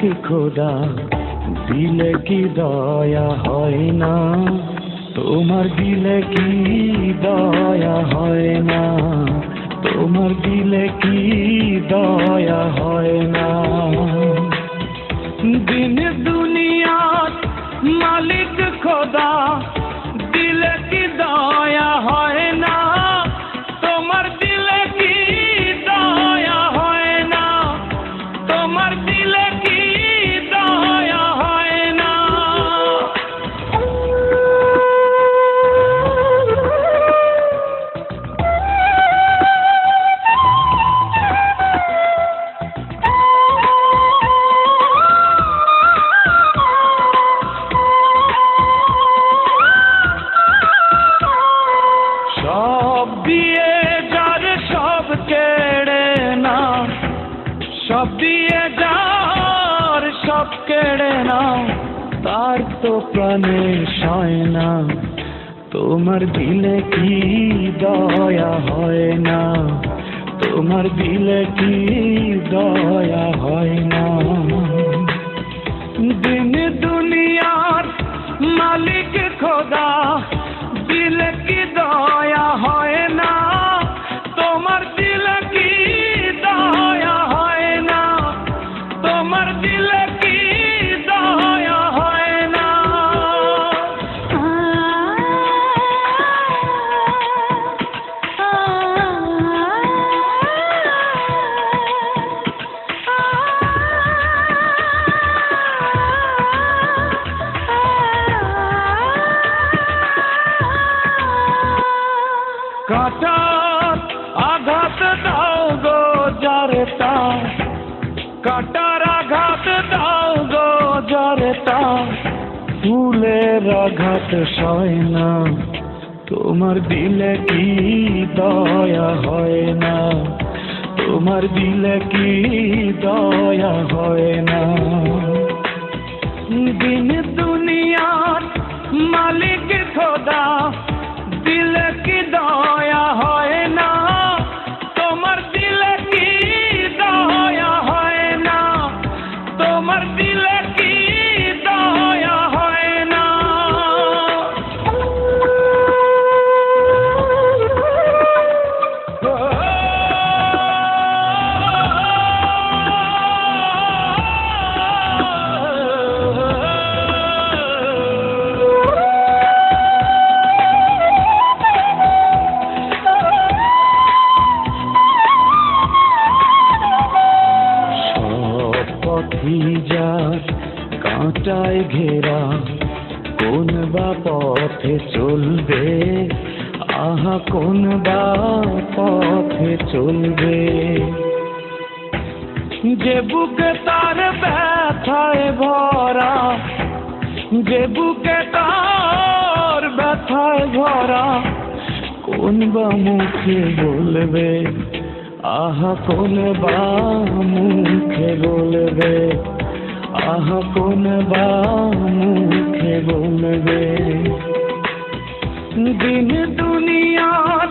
কি খোদা দিলে কি দয়া হয় না, তোমার দিলে কি দয়া হয় না, তোমার দিলে কি দয়া হয় না। দিন দুনিয়ার মালিক খোদা দিলে কি দয়া হয় না, তোমার দিলে কি দয়া হয় না, তোমার দিলে কি দয়া হয় না। সব দিয়ে যার সব কেড়ে নাও, সব দিয়ে যার সব কেড়ে নাও, তার তো প্রাণে সয় না, তোমার দিলে কি দয়া হয় না, তোমার দিলে কি দয়া হয় না। দিন দুনিয়ার মালিক খোদা দিলে কি দয়া হয় না, তোমার দিলে কি দয়া হয় না, তোমার দিলে কি দয়া হয় না। কাটার আঘাত দাও গো যারে তার, কাটার আঘাত দাও গো যারে তার, ফুলের আঘাত সয় না, তোমার দিলে কি দয়া হয় না, তোমার দিলে কি দয়া হয় না। দিন দুনিয়ার মালিক খোদা দিলে কি দয়া হয় না, তোমার দিলে কি দয়া হয় না, তোমার দিলে কি দয়া হয় না। যার কাঁটায় ঘেরা কোন বা পথে চলবে, আহা কোন বা পথে চলবে। যে বুকে তার ব্যথায় ভরা, যে বুকে তার ব্যথায় ভরা, কোন বা মুখে বলবে, আহা কোন বা মুখে বলবে, আহা কোন বা মুখে বলবে। দিন দুনিয়ার